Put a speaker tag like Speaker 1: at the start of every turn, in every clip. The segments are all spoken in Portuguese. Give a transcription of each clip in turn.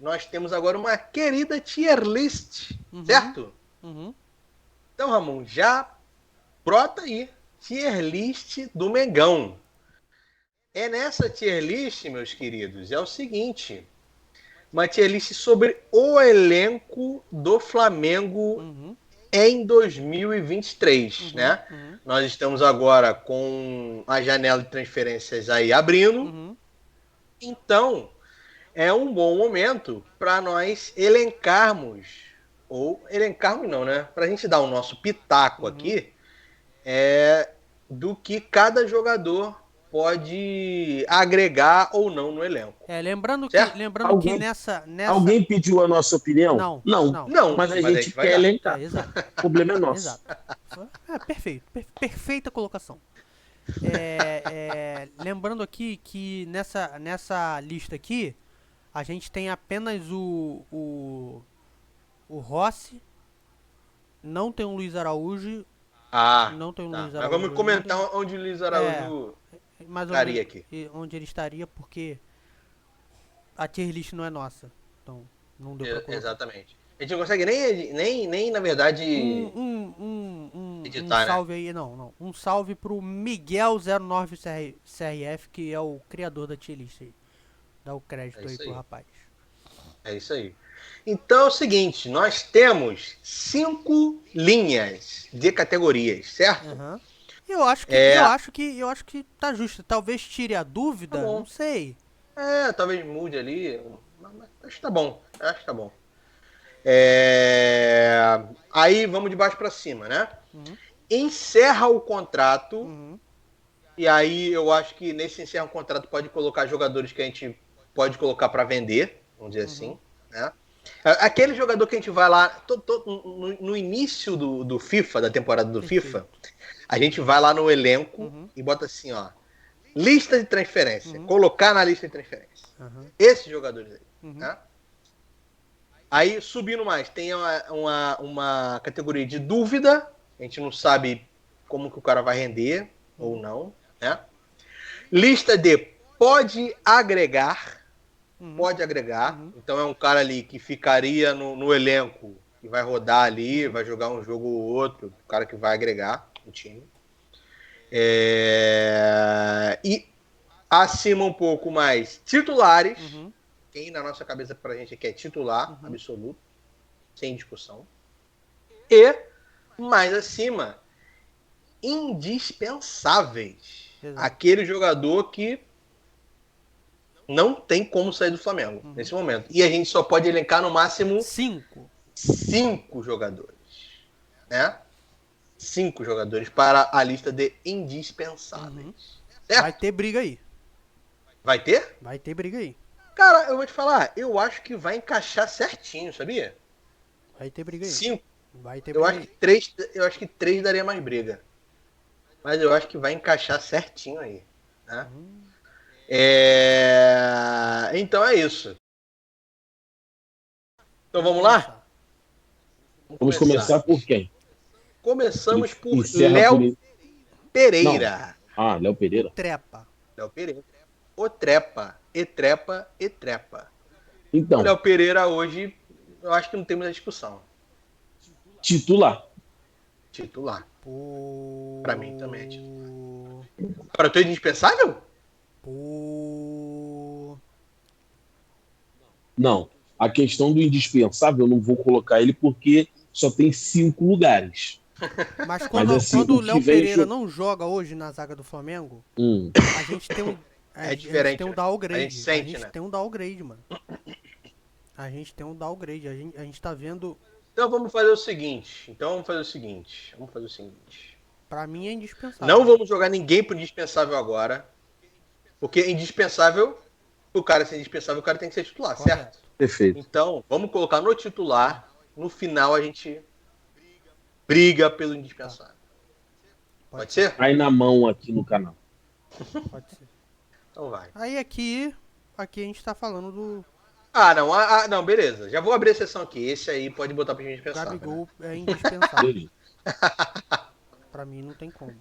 Speaker 1: nós temos agora uma querida tier list, certo?
Speaker 2: Uhum.
Speaker 1: Então, Ramon, já brota aí, tier list do Mengão. É nessa tier list, meus queridos, é o seguinte, uma tier list sobre o elenco do Flamengo
Speaker 2: Uhum.
Speaker 1: em 2023,
Speaker 2: Uhum.
Speaker 1: né?
Speaker 2: Uhum.
Speaker 1: Nós estamos agora com a janela de transferências aí abrindo,
Speaker 2: Uhum.
Speaker 1: então é um bom momento para nós elencarmos não, né? Para a gente dar o nosso pitaco
Speaker 2: Uhum.
Speaker 1: aqui, do que cada jogador pode agregar ou não no elenco, certo?
Speaker 2: Lembrando que
Speaker 3: Alguém,
Speaker 2: nessa.
Speaker 3: alguém pediu a nossa opinião?
Speaker 2: Não,
Speaker 3: Não.
Speaker 2: não,
Speaker 1: Não,
Speaker 3: Mas a
Speaker 1: mas a
Speaker 3: gente
Speaker 1: gente vai
Speaker 3: quer
Speaker 1: dar.
Speaker 3: elencar.
Speaker 2: exato,
Speaker 3: O problema é nosso.
Speaker 2: exato. Perfeito, perfeita colocação. Lembrando aqui que nessa lista aqui, a gente tem apenas o Rossi, não tem o Luiz Araújo,
Speaker 1: Ah,
Speaker 2: não tem o
Speaker 1: tá.
Speaker 2: Luiz
Speaker 1: Mas
Speaker 2: Araújo
Speaker 1: vamos comentar
Speaker 2: ainda.
Speaker 1: onde o Luiz
Speaker 2: É,
Speaker 1: Araújo
Speaker 2: mais ou
Speaker 1: estaria
Speaker 2: menos
Speaker 1: aqui.
Speaker 2: onde ele estaria, porque a tier list não é nossa. Então, não deu pra colocar.
Speaker 1: Exatamente. A gente não consegue nem na
Speaker 2: Um,
Speaker 1: verdade,
Speaker 2: um, um, um
Speaker 1: editar, né?
Speaker 2: salve aí, não. Um salve pro Miguel09 CRF, que é o criador da tier list aí. Dá o
Speaker 1: É
Speaker 2: crédito aí
Speaker 1: isso
Speaker 2: pro
Speaker 1: aí.
Speaker 2: rapaz.
Speaker 1: É isso aí. Então é o seguinte, nós temos 5 linhas de categorias, certo?
Speaker 2: Aham. Eu acho que, eu
Speaker 1: É,
Speaker 2: acho que, eu acho que tá justo. Talvez tire a
Speaker 1: tá
Speaker 2: dúvida, não
Speaker 1: bom.
Speaker 2: sei.
Speaker 1: Talvez mude ali, mas acho que tá bom. Acho que tá bom. Aí vamos de baixo para cima, né?
Speaker 2: Uhum,
Speaker 1: Encerra o contrato.
Speaker 2: uhum,
Speaker 1: E aí eu acho que nesse encerra o contrato pode colocar jogadores que a gente pode colocar para vender, vamos dizer
Speaker 2: uhum.
Speaker 1: assim, né? Aquele jogador que a gente vai lá no início do FIFA, da temporada do FIFA,
Speaker 2: Perfeito.
Speaker 1: a gente vai lá no elenco
Speaker 2: Uhum,
Speaker 1: e bota assim, ó, lista de transferência,
Speaker 2: uhum,
Speaker 1: colocar na lista de transferência.
Speaker 2: uhum,
Speaker 1: Esses jogadores aí,
Speaker 2: uhum,
Speaker 1: né? Aí subindo mais, tem uma categoria de dúvida, a gente não sabe como que o cara vai render ou
Speaker 2: uhum,
Speaker 1: não, né? Lista de pode agregar,
Speaker 2: uhum,
Speaker 1: pode agregar.
Speaker 2: uhum,
Speaker 1: Então é um cara ali que ficaria no elenco, que vai rodar ali,
Speaker 2: uhum,
Speaker 1: vai jogar um jogo ou outro, o cara que vai agregar o time. E acima um pouco mais, titulares.
Speaker 2: uhum,
Speaker 1: Quem na nossa cabeça pra gente aqui é titular,
Speaker 2: uhum.
Speaker 1: absoluto, sem discussão. E mais acima, indispensáveis.
Speaker 2: Exato.
Speaker 1: Aquele jogador que não tem como sair do Flamengo
Speaker 2: Uhum.
Speaker 1: nesse momento. E a gente só pode elencar no máximo
Speaker 2: 5.
Speaker 1: 5 jogadores, né? 5 jogadores para a lista de
Speaker 2: Uhum.
Speaker 1: indispensáveis.
Speaker 2: Vai
Speaker 1: Certo?
Speaker 2: ter briga aí.
Speaker 1: Vai ter?
Speaker 2: Vai ter briga aí.
Speaker 1: Cara, eu vou te falar, eu acho que vai encaixar certinho, sabia?
Speaker 2: Vai ter briga aí.
Speaker 1: 5.
Speaker 2: Vai ter
Speaker 1: Eu
Speaker 2: briga
Speaker 1: acho
Speaker 2: aí.
Speaker 1: que 3, eu acho que 3 daria mais briga. Mas eu acho que vai encaixar certinho aí, né?
Speaker 2: Uhum.
Speaker 1: Então é isso. Então
Speaker 2: Vamos
Speaker 1: vamos lá?
Speaker 2: começar.
Speaker 1: Vamos
Speaker 3: Vamos
Speaker 1: começar.
Speaker 3: começar por quem?
Speaker 1: Começamos por
Speaker 3: Encerra por.
Speaker 1: Léo
Speaker 3: Não.
Speaker 1: Pereira.
Speaker 3: Ah, Léo
Speaker 2: O
Speaker 3: Pereira.
Speaker 2: Trepa.
Speaker 1: Léo Pereira. O trepa, e trepa, e trepa. O
Speaker 3: Então,
Speaker 1: Léo Pereira hoje, eu acho que não tem muita discussão.
Speaker 3: titular.
Speaker 1: Titular. Pra mim também é titular.
Speaker 2: Pô.
Speaker 1: Pra tu é indispensável?
Speaker 2: Pô.
Speaker 3: Não. A questão do indispensável, eu não vou colocar ele porque só tem 5 lugares.
Speaker 2: Mas
Speaker 3: Mas assim,
Speaker 2: quando o
Speaker 3: o que
Speaker 2: Léo
Speaker 3: vem.
Speaker 2: Pereira não joga hoje na zaga do Flamengo,
Speaker 3: Hum,
Speaker 2: a gente tem um. A
Speaker 1: É
Speaker 2: gente tem
Speaker 1: diferente,
Speaker 2: um
Speaker 1: né? A gente
Speaker 2: downgrade. A
Speaker 1: sente,
Speaker 2: gente
Speaker 1: né?
Speaker 2: tem um downgrade, mano. A gente tem um downgrade. A gente tá vendo.
Speaker 1: Então vamos fazer o seguinte.
Speaker 2: Pra mim é
Speaker 1: Não
Speaker 2: indispensável.
Speaker 1: vamos jogar ninguém pro indispensável agora. Porque indispensável, o cara ser indispensável, o cara tem que ser titular, certo?
Speaker 2: Correto.
Speaker 3: perfeito.
Speaker 1: Então, vamos colocar no titular. No final a gente briga pelo
Speaker 2: Tá.
Speaker 1: indispensável.
Speaker 2: Pode
Speaker 1: Pode
Speaker 2: ser.
Speaker 1: ser?
Speaker 3: Cai na mão aqui no canal.
Speaker 2: Pode ser.
Speaker 1: Então vai.
Speaker 2: Aí aqui a gente tá falando do
Speaker 1: Não, beleza. Já vou abrir a sessão aqui. Esse aí pode botar pra gente pensar, né?
Speaker 2: Gabigol é indispensável.
Speaker 3: Beleza.
Speaker 2: Pra mim não tem como.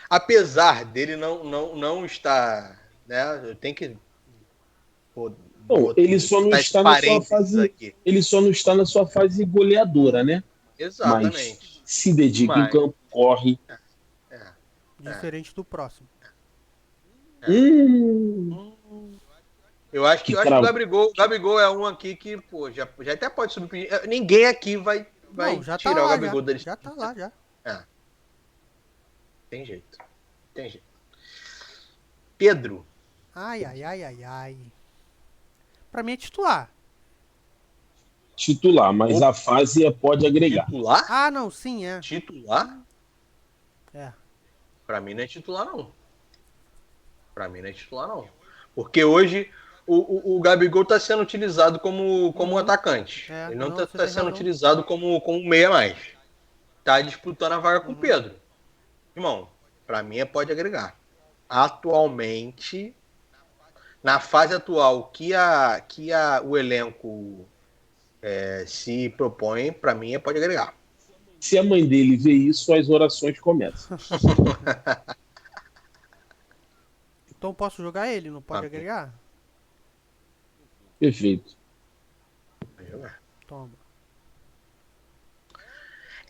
Speaker 1: Apesar dele não estar, né? Eu tenho que
Speaker 3: Não, ele só não
Speaker 1: botar esse
Speaker 3: está na sua
Speaker 1: parênteses
Speaker 3: fase.
Speaker 1: aqui.
Speaker 3: Ele só não está na sua fase goleadora, né? Mas
Speaker 1: Exatamente.
Speaker 3: se dedica em
Speaker 1: Mas,
Speaker 3: campo, corre.
Speaker 1: é,
Speaker 2: Diferente do próximo.
Speaker 1: é.
Speaker 3: Hum,
Speaker 1: Eu acho que
Speaker 3: que
Speaker 1: o
Speaker 3: cravo.
Speaker 1: Gabigol é um aqui que, pô, já até pode subir. Ninguém aqui vai
Speaker 2: Não, já tá
Speaker 1: tirar o
Speaker 2: lá, já.
Speaker 1: Gabigol da
Speaker 2: Já tá lá, já.
Speaker 1: É, tem jeito. Tem jeito. Pedro.
Speaker 2: Ai, ai, ai, ai, ai. Pra mim é titular.
Speaker 3: Titular, mas a fase pode agregar.
Speaker 1: Titular?
Speaker 2: Ah, não, sim, é.
Speaker 1: Titular?
Speaker 2: É.
Speaker 1: Pra mim não é titular, não. Pra mim não é titular, não. Porque hoje o Gabigol tá sendo utilizado como um atacante.
Speaker 2: É,
Speaker 1: Ele não
Speaker 2: não,
Speaker 1: tá,
Speaker 2: você
Speaker 1: tá
Speaker 2: tem
Speaker 1: sendo
Speaker 2: razão.
Speaker 1: utilizado como meia mais. Tá disputando a vaga com o Pedro. Irmão, pra mim pode agregar. Atualmente, na fase atual que o elenco se propõe, pra mim pode agregar.
Speaker 3: Se a mãe dele vê isso, as orações começam.
Speaker 2: Então posso jogar ele, não pode
Speaker 1: Amém.
Speaker 2: agregar?
Speaker 3: Perfeito.
Speaker 2: Toma.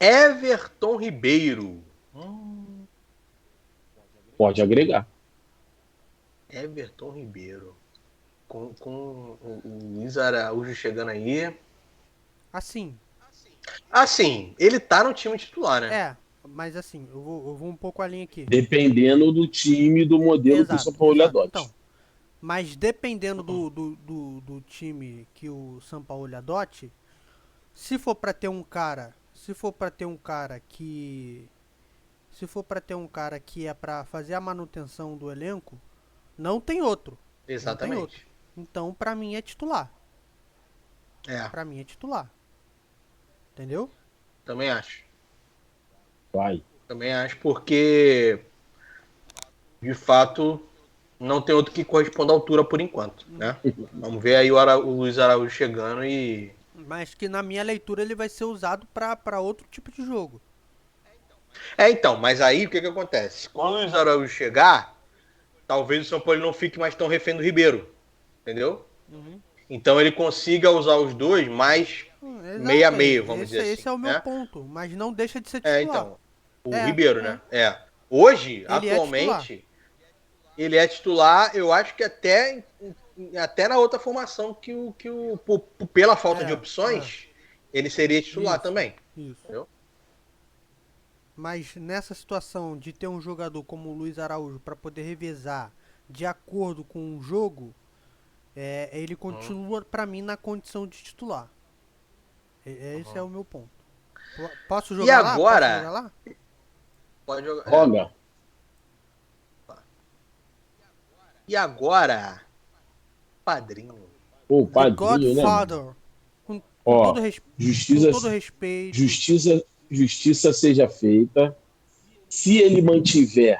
Speaker 1: Everton Ribeiro.
Speaker 3: Pode agregar.
Speaker 1: Everton Ribeiro. Com o Luiz Araújo chegando aí.
Speaker 2: Assim,
Speaker 1: Assim, ele tá no time titular, né?
Speaker 2: é, mas assim, eu vou um pouco além aqui.
Speaker 3: Dependendo do time, do modelo que o São Paulo
Speaker 2: Exato.
Speaker 3: adote.
Speaker 2: Então, mas dependendo do time que o São Paulo adote, se for pra ter um cara, se for pra ter um cara que é pra fazer a manutenção do elenco, não tem outro. Não tem outro.
Speaker 1: Exatamente.
Speaker 2: Então, pra mim é titular.
Speaker 1: É,
Speaker 2: Pra mim é titular. Entendeu?
Speaker 1: também acho.
Speaker 3: Vai.
Speaker 1: Também acho porque, de fato, não tem outro que corresponda à altura por enquanto, né? Vamos ver aí o Luiz Araújo chegando e...
Speaker 2: Mas que na minha leitura ele vai ser usado pra outro tipo de jogo.
Speaker 1: Então, mas aí o que acontece? Quando o Luiz Araújo chegar, talvez o São Paulo não fique mais tão refém do Ribeiro, entendeu? Então ele consiga usar os dois mais meio a meio, vamos dizer assim.
Speaker 2: Esse é o meu
Speaker 1: Né?
Speaker 2: ponto, mas não deixa de ser titular.
Speaker 1: Então, o
Speaker 2: É,
Speaker 1: Ribeiro,
Speaker 2: é.
Speaker 1: né? Hoje,
Speaker 2: Ele é titular.
Speaker 1: atualmente, ele é titular, eu acho que até na outra formação pela falta de opções, ele seria titular
Speaker 2: Isso,
Speaker 1: também.
Speaker 2: Isso.
Speaker 1: Entendeu?
Speaker 2: Mas nessa situação de ter um jogador como o Luiz Araújo para poder revezar de acordo com o jogo, ele continua pra mim na condição de titular. Esse é o meu ponto. Posso jogar lá?
Speaker 1: agora?
Speaker 2: Posso jogar lá?
Speaker 1: Pode jogar.
Speaker 3: Roga.
Speaker 1: E agora, padrinho.
Speaker 3: O
Speaker 2: The
Speaker 3: padrinho, né?
Speaker 2: Godfather. Com
Speaker 3: Ó,
Speaker 2: todo
Speaker 3: justiça,
Speaker 2: com todo respeito.
Speaker 3: justiça seja feita. Se ele mantiver,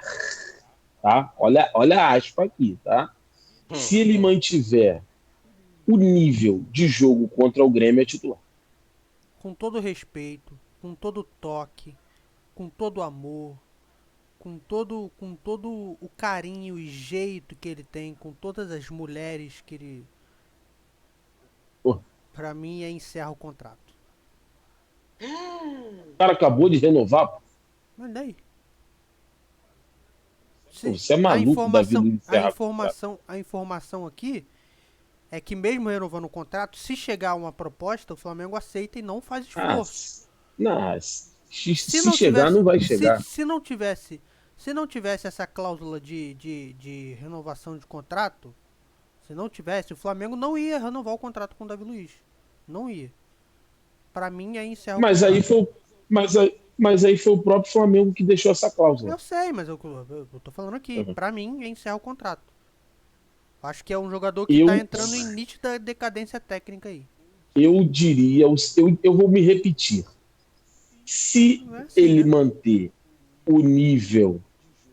Speaker 3: tá? Olha a aspa aqui, tá? Se ele mantiver o nível de jogo contra o Grêmio, é titular.
Speaker 2: Com todo respeito, com todo toque, com todo amor, com todo o carinho e jeito que ele tem, com todas as mulheres que ele...
Speaker 3: Pô,
Speaker 2: Pra mim encerra o contrato.
Speaker 3: o cara acabou de renovar. Pô.
Speaker 2: Mas daí?
Speaker 3: Você é maluco da vida de encerrar
Speaker 2: a informação aqui é que mesmo renovando o contrato, se chegar uma proposta, o Flamengo aceita e não faz esforço.
Speaker 3: Se chegar, não vai chegar.
Speaker 2: Se não tivesse essa cláusula de renovação de contrato, se não tivesse, o Flamengo não ia renovar o contrato com o Davi Luiz. Não ia. Pra mim, aí encerra o
Speaker 3: Mas
Speaker 2: contrato.
Speaker 3: mas aí foi o próprio Flamengo que deixou essa cláusula.
Speaker 2: Eu sei, mas eu tô falando aqui. Pra mim, encerra o contrato. Acho que é um jogador que tá entrando em nítida decadência técnica aí.
Speaker 3: Eu diria, eu vou me repetir. Se ele manter o nível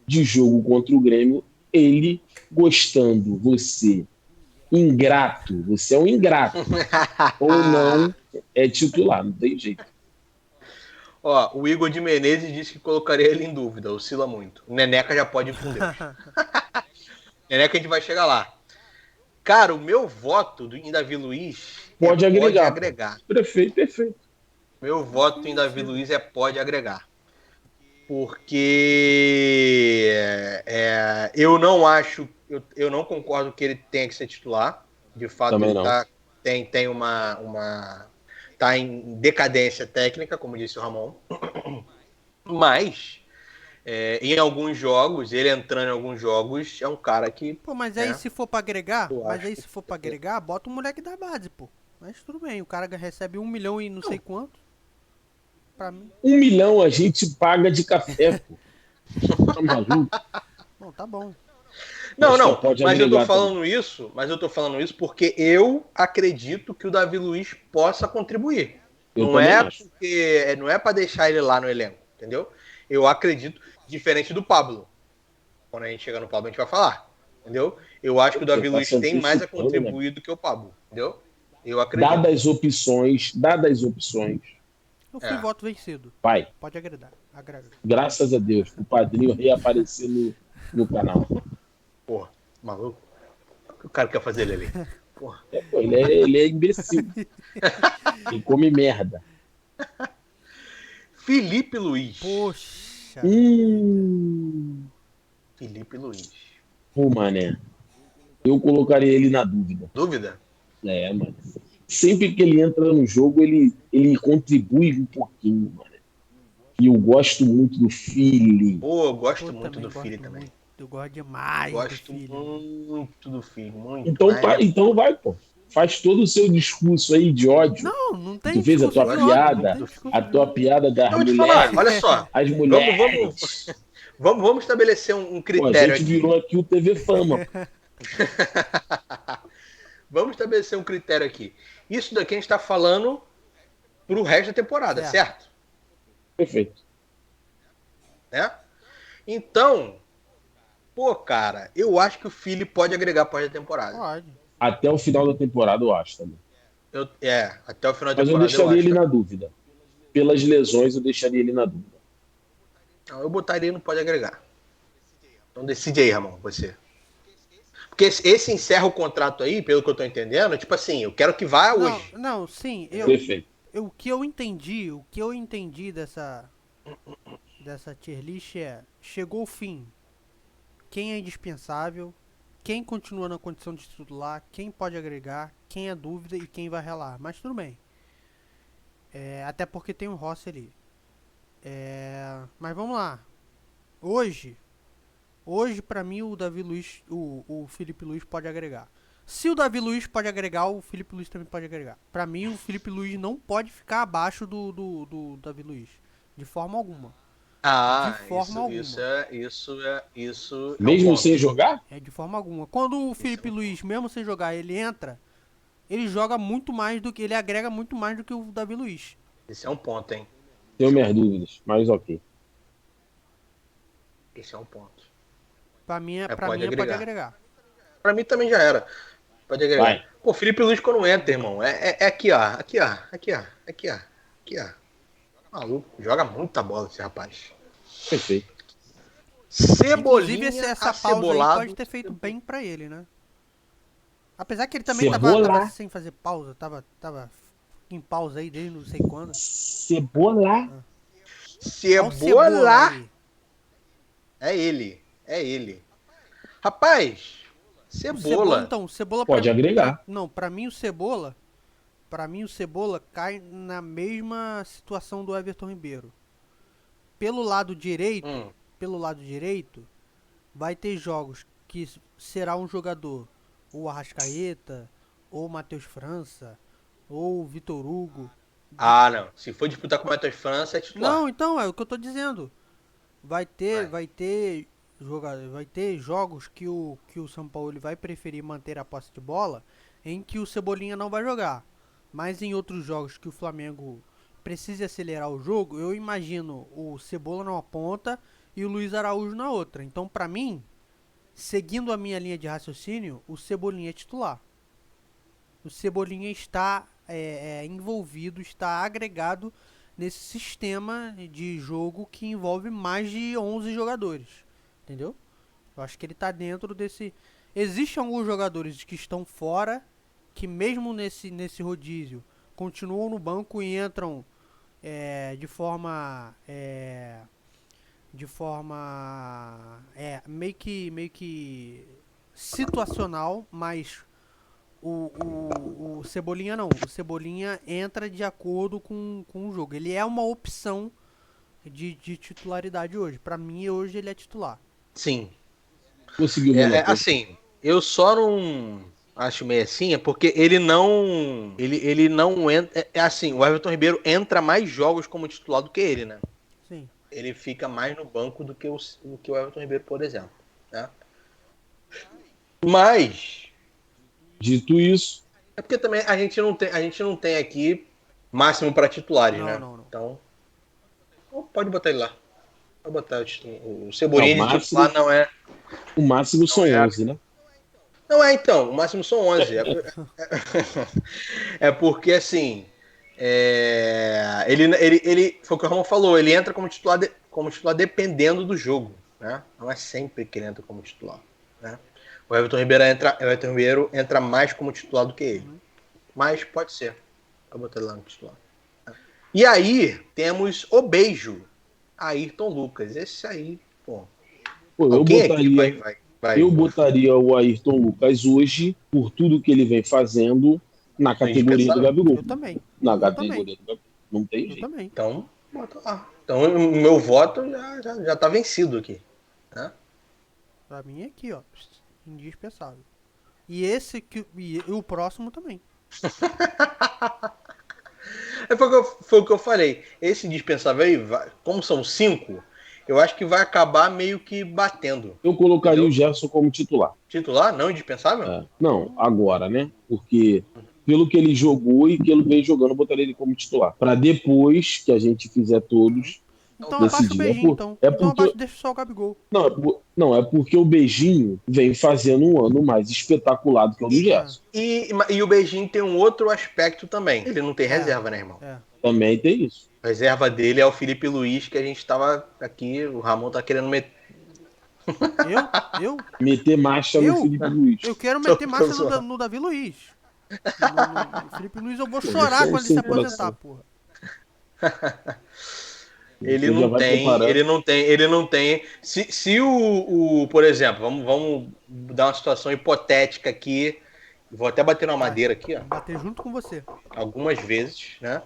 Speaker 3: de jogo contra o Grêmio, ele gostando, você ingrato, você é um ingrato, ou não, é titular, não tem jeito.
Speaker 1: Ó, o Igor de Menezes disse que colocaria ele em dúvida, oscila muito. O Neneca já pode ir com Deus. Neneca a gente vai chegar lá. Cara, o meu voto em Davi Luiz
Speaker 3: Pode agregar.
Speaker 1: pode agregar.
Speaker 3: Perfeito.
Speaker 1: Meu voto em Davi Luiz pode agregar. Porque eu não acho, eu não concordo que ele tenha que ser titular. De fato,
Speaker 3: Também
Speaker 1: ele
Speaker 3: não.
Speaker 1: tem tá em decadência técnica, como disse o Ramon. Mas em alguns jogos, ele entrando em alguns jogos, é um cara que.
Speaker 2: Pô, mas aí se for pra agregar,
Speaker 1: eu acho que-
Speaker 2: bota o moleque da base, pô. Mas tudo bem, o cara recebe 1 milhão e não sei quanto. Pra mim.
Speaker 3: 1 milhão a gente paga de café, pô. Tá maluco?
Speaker 2: Bom, tá bom.
Speaker 3: Mas
Speaker 1: Não,
Speaker 3: pode
Speaker 1: mas eu tô
Speaker 3: agregar também.
Speaker 1: falando isso porque eu acredito que o Davi Luiz possa contribuir.
Speaker 3: Eu também acho.
Speaker 1: Não é para deixar ele lá no elenco, entendeu? Eu acredito, diferente do Pablo. Quando a gente chegar no Pablo, a gente vai falar, entendeu? Eu acho que o Davi
Speaker 3: Você tá
Speaker 1: Luiz
Speaker 3: se
Speaker 1: tem mais a
Speaker 3: antecipando, né?
Speaker 1: contribuir do que o Pablo, entendeu? Eu acredito.
Speaker 3: Dadas opções,
Speaker 2: Eu fui
Speaker 1: É.
Speaker 2: voto vencido.
Speaker 3: vai.
Speaker 2: Pode agradar.
Speaker 3: Graças a Deus, o padrinho reaparecer no canal.
Speaker 1: Porra, maluco. O que o cara quer fazer ele ali? Porra.
Speaker 3: Pô, ele é imbecil. Ele come merda.
Speaker 1: Felipe Luiz.
Speaker 2: Poxa.
Speaker 1: Felipe Luiz.
Speaker 3: Pô, mané. Eu colocaria ele na dúvida.
Speaker 1: Dúvida?
Speaker 3: Mano. Sempre que ele entra no jogo, ele contribui um pouquinho, mano. E eu gosto muito do Philly.
Speaker 1: Pô, eu gosto muito do Philly
Speaker 2: muito.
Speaker 1: também.
Speaker 2: Eu gosto demais
Speaker 1: Gosto
Speaker 2: do Philly.
Speaker 1: muito do Philly, muito.
Speaker 3: Então vai, pô. Faz todo o seu discurso aí de ódio.
Speaker 2: Não tem
Speaker 3: Tu fez a tua
Speaker 2: discurso de ódio,
Speaker 3: piada,
Speaker 2: não tem discurso
Speaker 3: a
Speaker 2: de
Speaker 3: tua
Speaker 2: ódio.
Speaker 3: piada das
Speaker 1: Eu vou te
Speaker 3: mulheres.
Speaker 1: falar, olha só.
Speaker 3: As mulheres.
Speaker 1: Vamos estabelecer um
Speaker 3: Pô, a
Speaker 1: critério
Speaker 3: gente
Speaker 1: aqui.
Speaker 3: virou aqui o TV Fama.
Speaker 1: Vamos estabelecer um critério aqui. Isso daqui a gente tá falando pro resto da temporada, certo?
Speaker 3: Perfeito.
Speaker 1: Né? Então, pô, cara, eu acho que o Philly pode agregar pós da temporada.
Speaker 2: Pode.
Speaker 3: Até o final da temporada, eu acho também.
Speaker 1: Até o final da
Speaker 3: Mas eu
Speaker 1: temporada
Speaker 3: deixaria ele
Speaker 1: acho.
Speaker 3: na dúvida. Pelas lesões, eu deixaria ele na dúvida.
Speaker 1: Não, eu botaria no pode agregar. Então decide aí, Ramon, você. Porque esse encerra o contrato aí, pelo que eu tô entendendo, tipo assim, eu quero que vá hoje.
Speaker 2: Não, sim.
Speaker 3: Perfeito.
Speaker 2: O que eu entendi dessa tier list chegou o fim. Quem é indispensável, quem continua na condição de titular, quem pode agregar, quem é dúvida e quem vai relar. Mas tudo bem. Até porque tem o Rossi ali. Mas vamos lá. Hoje pra mim o Davi Luiz, o Felipe Luiz pode agregar. Se o Davi Luiz pode agregar, o Felipe Luiz também pode agregar. Pra mim o Felipe Luiz não pode ficar abaixo do Davi Luiz. De forma alguma.
Speaker 1: Isso
Speaker 3: Mesmo
Speaker 1: um
Speaker 3: sem jogar?
Speaker 2: De forma alguma. Quando o Felipe Luiz, mesmo sem jogar, ele entra, ele joga muito mais do que. Ele agrega muito mais do que o Davi Luiz.
Speaker 1: Esse é um ponto, hein?
Speaker 3: Tenho minhas dúvidas, mas ok.
Speaker 1: Esse é um ponto.
Speaker 2: Pra mim,
Speaker 1: pode
Speaker 2: agregar.
Speaker 1: Pra mim também já era. Pode agregar.
Speaker 3: Vai.
Speaker 1: Pô, Felipe Luiz quando entra, irmão. É aqui, ó. Aqui, ó. Maluco, joga muita bola esse rapaz.
Speaker 3: Perfeito.
Speaker 1: Cebolinha,
Speaker 2: Inclusive, essa pausa aí pode ter feito bem pra ele, né? Apesar que ele também tava sem fazer pausa, tava em pausa aí desde não sei quando.
Speaker 3: Cebola.
Speaker 1: É ele. Rapaz, Cebola.
Speaker 2: Cebola
Speaker 3: pode agregar.
Speaker 2: Pra mim o Cebola cai na mesma situação do Everton Ribeiro. Pelo lado direito, vai ter jogos que será um jogador, ou Arrascaeta, ou Matheus França, ou Vitor Hugo.
Speaker 1: Ah, não. Se for disputar com o Matheus França, é titular.
Speaker 2: Não, então, é o que eu tô dizendo. Vai ter jogos que o São Paulo vai preferir manter a posse de bola, em que o Cebolinha não vai jogar. Mas em outros jogos que o Flamengo precisa acelerar o jogo, eu imagino o Cebola numa ponta e o Luiz Araújo na outra. Então, pra mim, seguindo a minha linha de raciocínio, o Cebolinha é titular. O Cebolinha está envolvido, está agregado nesse sistema de jogo que envolve mais de 11 jogadores. Entendeu? Eu acho que ele está dentro desse... existem alguns jogadores que estão fora, que mesmo nesse rodízio, continuam no banco e entram de forma meio que situacional, mas o Cebolinha não. O Cebolinha entra de acordo com o jogo. Ele é uma opção de titularidade hoje. Pra mim, hoje ele é titular.
Speaker 1: Sim.
Speaker 3: Conseguiu ver
Speaker 1: Assim, eu só não acho meio assim, é porque ele não entra, assim, o Everton Ribeiro entra mais jogos como titular do que ele, né?
Speaker 2: Sim.
Speaker 1: Ele fica mais no banco do que o Everton Ribeiro, por exemplo, né? Mas
Speaker 3: Dito isso,
Speaker 1: é porque também a gente não tem aqui máximo para titulares,
Speaker 2: Não,
Speaker 1: né?
Speaker 2: não.
Speaker 1: Então, pode botar ele lá. Pode botar o
Speaker 3: o
Speaker 1: Cebolinha de titular
Speaker 3: máximo, o máximo são 11, né?
Speaker 1: Não é, então, o máximo são 11. É porque, assim, ele foi o que o Ramon falou, ele entra como titular, como titular dependendo do jogo, né? Não é sempre que ele entra como titular, né? O Everton Ribeiro entra mais como titular do que ele. Mas pode ser. Vou botar ele lá no titular. E aí, temos o beijo. Ayrton Lucas. Esse aí, pô.
Speaker 3: Pô, eu botaria o Ayrton Lucas hoje, por tudo que ele vem fazendo, na categoria do Gabigol.
Speaker 2: Eu também.
Speaker 3: Na categoria do Gabigol. Não tem jeito.
Speaker 2: Também.
Speaker 1: Então, bota lá. Então, o meu voto já tá vencido aqui. Né?
Speaker 2: Pra mim é aqui, ó. Indispensável. E o próximo também.
Speaker 1: Foi o que eu falei. Esse indispensável aí, como são 5, eu acho que vai acabar meio que batendo.
Speaker 3: Eu colocaria o Gerson como titular.
Speaker 1: Titular? Não indispensável?
Speaker 3: Não, agora, né? Porque pelo que ele jogou e que ele vem jogando, eu botaria ele como titular. Para depois que a gente fizer todos.
Speaker 2: Então abaixa o beijinho, então. Então abaixa, deixa só o Gabigol.
Speaker 3: Não, é porque o beijinho vem fazendo um ano mais espetacular do que o do Gerson.
Speaker 1: E o beijinho tem um outro aspecto também. Ele não tem reserva, né, irmão?
Speaker 3: Também tem isso.
Speaker 1: A reserva dele é o Felipe Luiz, que a gente tava aqui, o Ramon tá querendo meter.
Speaker 2: Eu?
Speaker 3: Meter marcha no Felipe Luiz.
Speaker 2: Eu quero meter marcha no Davi Luiz. No Felipe Luiz eu vou chorar quando ele se aposentar, porra.
Speaker 1: Ele não tem. Se por exemplo, vamos dar uma situação hipotética aqui. Vou até bater na madeira aqui, ó.
Speaker 2: Bater junto com você.
Speaker 1: Algumas vezes, né?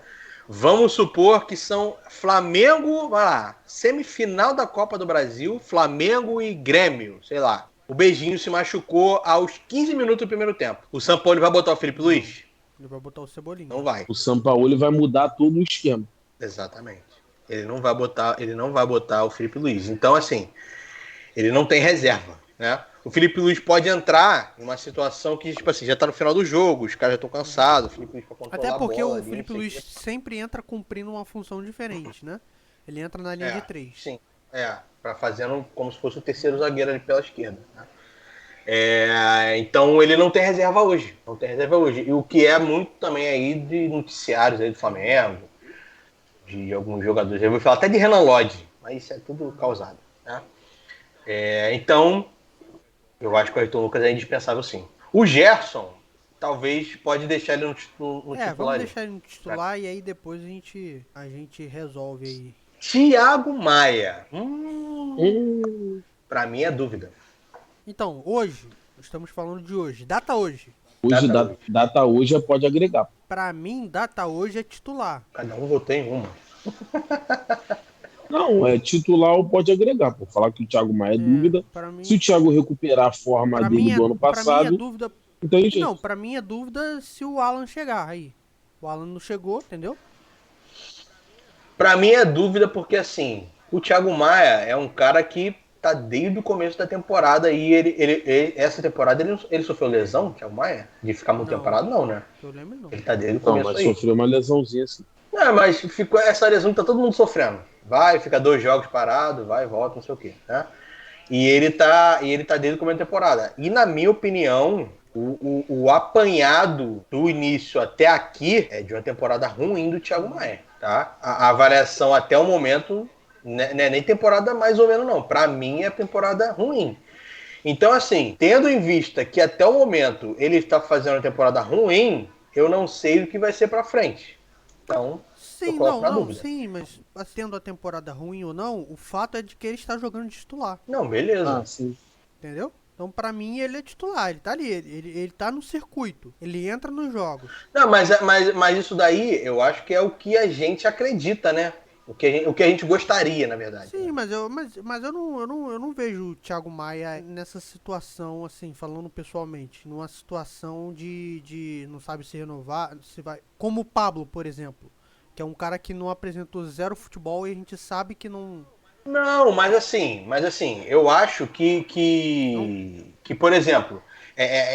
Speaker 1: Vamos supor que são Flamengo, vai lá, semifinal da Copa do Brasil, Flamengo e Grêmio, sei lá. O Beijinho se machucou aos 15 minutos do primeiro tempo. O Sampaoli vai botar o Felipe Luiz?
Speaker 2: Ele vai botar o Cebolinha.
Speaker 1: Não vai.
Speaker 3: O Sampaoli vai mudar todo o esquema.
Speaker 1: Exatamente. Ele não vai botar o Felipe Luiz. Então, assim, ele não tem reserva, né? O Felipe Luiz pode entrar em uma situação que, tipo assim, já tá no final do jogo, os caras já estão cansados, o Felipe Luiz pra controlar
Speaker 2: Até porque
Speaker 1: a bola,
Speaker 2: o Felipe Luiz sempre entra cumprindo uma função diferente, né? Ele entra na linha de 3.
Speaker 1: Sim, fazendo como se fosse o terceiro zagueiro ali pela esquerda, né? Então ele não tem reserva hoje. E o que é muito também aí de noticiários aí do Flamengo, de alguns jogadores. Eu vou falar até de Renan Lodge, mas isso é tudo causado, né? Então, eu acho que o Ayrton Lucas é indispensável, sim. O Gerson, talvez, pode deixar ele no titular.
Speaker 2: Vamos deixar ele no titular e aí depois a gente resolve aí.
Speaker 1: Thiago Maia. Pra mim é dúvida.
Speaker 2: Então, hoje, estamos falando de hoje. Data hoje.
Speaker 3: Data hoje pode agregar.
Speaker 2: Pra mim, data hoje é titular.
Speaker 1: Cada um votou em uma.
Speaker 3: Não, titular ou pode agregar. Por falar que o Thiago Maia é dúvida.
Speaker 2: Mim,
Speaker 3: se o Thiago recuperar a forma dele do ano passado.
Speaker 2: Pra mim é dúvida.
Speaker 3: Entendi.
Speaker 2: Não, pra mim é dúvida se o Alan chegar aí. O Alan não chegou, entendeu?
Speaker 1: Pra mim é dúvida porque, assim, o Thiago Maia é um cara que tá desde o começo da temporada e essa temporada ele sofreu lesão, Thiago Maia? De ficar muito tempo parado, não, né?
Speaker 2: Eu lembro não.
Speaker 1: Ele tá desde o começo
Speaker 3: mas sofreu uma lesãozinha assim.
Speaker 1: Mas ficou essa lesão que tá todo mundo sofrendo. Vai, fica 2 jogos parado, vai, volta, não sei o quê, né? E ele tá desde o começo da temporada. E na minha opinião, o apanhado do início até aqui é de uma temporada ruim do Thiago Maia, tá? A avaliação até o momento não é nem temporada mais ou menos, não. Pra mim é temporada ruim. Então, assim, tendo em vista que até o momento ele está fazendo uma temporada ruim, eu não sei o que vai ser pra frente. Então, eu
Speaker 2: Sim,
Speaker 1: coloco
Speaker 2: não,
Speaker 1: na
Speaker 2: não,
Speaker 1: dúvida.
Speaker 2: sim, mas tendo a temporada ruim ou não, o fato é de que ele está jogando de titular,
Speaker 1: Não,
Speaker 3: Ah,
Speaker 1: beleza.
Speaker 3: sim.
Speaker 2: entendeu? Então, pra mim, ele é titular, ele tá ali, ele tá no circuito, ele entra nos jogos.
Speaker 1: Não, mas isso daí eu acho que é o que a gente acredita, né? O que a gente gostaria, na verdade, né?
Speaker 2: Sim, mas eu não vejo o Thiago Maia nessa situação, assim, falando pessoalmente, numa situação de não sabe se renovar, se vai. Como o Pablo, por exemplo, que é um cara que não apresentou zero futebol e a gente sabe que não.
Speaker 1: Não, mas assim, eu acho
Speaker 2: Não.
Speaker 1: que por exemplo,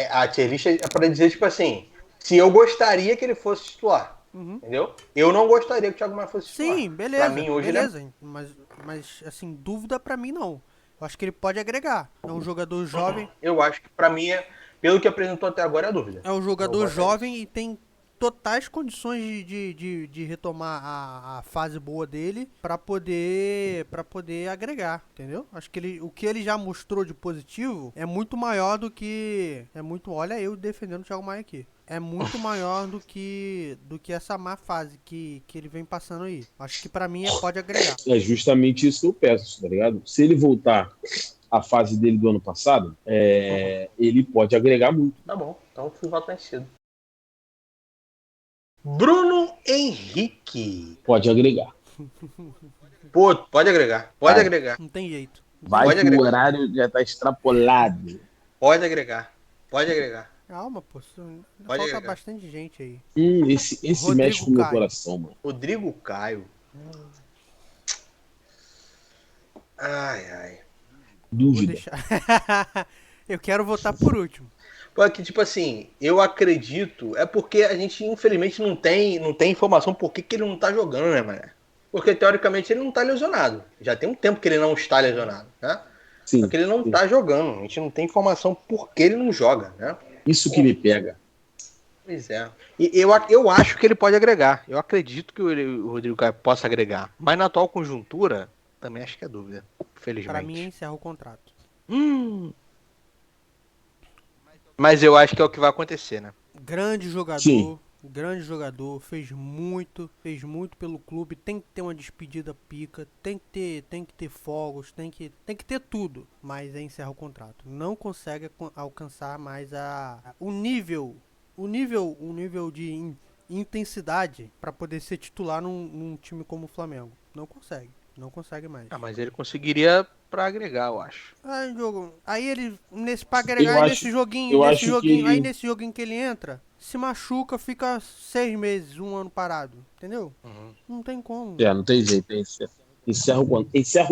Speaker 1: a tier list é para dizer, tipo assim, se eu gostaria que ele fosse titular,
Speaker 2: Uhum.
Speaker 1: entendeu? Eu não gostaria que o Thiago Maia fosse titular.
Speaker 2: Sim,
Speaker 1: Pra
Speaker 2: beleza,
Speaker 1: mim, hoje, ele é.
Speaker 2: beleza. Mas, assim, dúvida pra mim não. Eu acho que ele pode agregar. É um jogador jovem.
Speaker 1: Eu acho que pra mim, pelo que apresentou até agora, é a dúvida.
Speaker 2: É um
Speaker 1: Eu
Speaker 2: jogador
Speaker 1: boto nisso.
Speaker 2: jovem e tem totais condições de retomar a fase boa dele para poder agregar, entendeu? Acho que o que ele já mostrou de positivo é muito maior do que olha eu defendendo o Thiago Maia aqui. É muito maior do que essa má fase que ele vem passando aí. Acho que pra mim pode agregar.
Speaker 3: É justamente isso que eu peço, tá ligado? Se ele voltar à fase dele do ano passado, ele pode agregar muito.
Speaker 1: Tá bom, então fui voto vencido. Bruno Henrique.
Speaker 3: Pode agregar.
Speaker 1: Pô, pode agregar, pode
Speaker 3: Vai,
Speaker 1: agregar,
Speaker 2: Não tem jeito. Não tem
Speaker 3: vai
Speaker 1: pode
Speaker 2: jeito.
Speaker 3: que o
Speaker 1: agregar,
Speaker 3: horário já tá extrapolado.
Speaker 1: pode agregar, pode agregar,
Speaker 2: Calma, pô.
Speaker 1: pode
Speaker 2: Falta
Speaker 1: agregar.
Speaker 2: bastante gente aí.
Speaker 3: Esse mexe
Speaker 2: Rodrigo
Speaker 3: com o meu
Speaker 2: Caio.
Speaker 3: coração, mano.
Speaker 1: Rodrigo Caio. Ai, ai.
Speaker 2: Vou
Speaker 3: Dúvida.
Speaker 2: deixar. Eu quero votar por último.
Speaker 1: Porque, tipo assim, eu acredito. É porque a gente, infelizmente, não tem informação por que ele não tá jogando, né, mano? Porque, teoricamente, ele não tá lesionado. Já tem um tempo que ele não está lesionado, né? Só que
Speaker 3: Sim,
Speaker 1: ele não
Speaker 3: sim.
Speaker 1: tá jogando. A gente não tem informação por que ele não joga, né?
Speaker 3: Isso que me pega.
Speaker 1: Pois é. E eu acho que ele pode agregar. Eu acredito que o Rodrigo Caio possa agregar. Mas na atual conjuntura, também acho que é dúvida.
Speaker 2: Pra mim,
Speaker 1: Felizmente.
Speaker 2: encerra o contrato.
Speaker 1: Hum. Mas eu acho que é o que vai acontecer, né?
Speaker 2: Grande
Speaker 3: Sim,
Speaker 2: jogador, fez muito pelo clube, tem que ter uma despedida pica, tem que ter fogos, tem que ter tudo, mas encerra o contrato. Não consegue alcançar mais o nível de intensidade pra poder ser titular num time como o Flamengo. Não consegue mais.
Speaker 1: Ah, mas ele conseguiria pra agregar, eu acho.
Speaker 2: Aí ele, pra agregar,
Speaker 3: eu
Speaker 2: aí
Speaker 3: acho, eu acho que ele.
Speaker 2: nesse joguinho que ele entra, se machuca, fica 6 meses, um ano parado, entendeu?
Speaker 1: Uhum.
Speaker 2: Não tem como.
Speaker 3: Não tem jeito. Encerra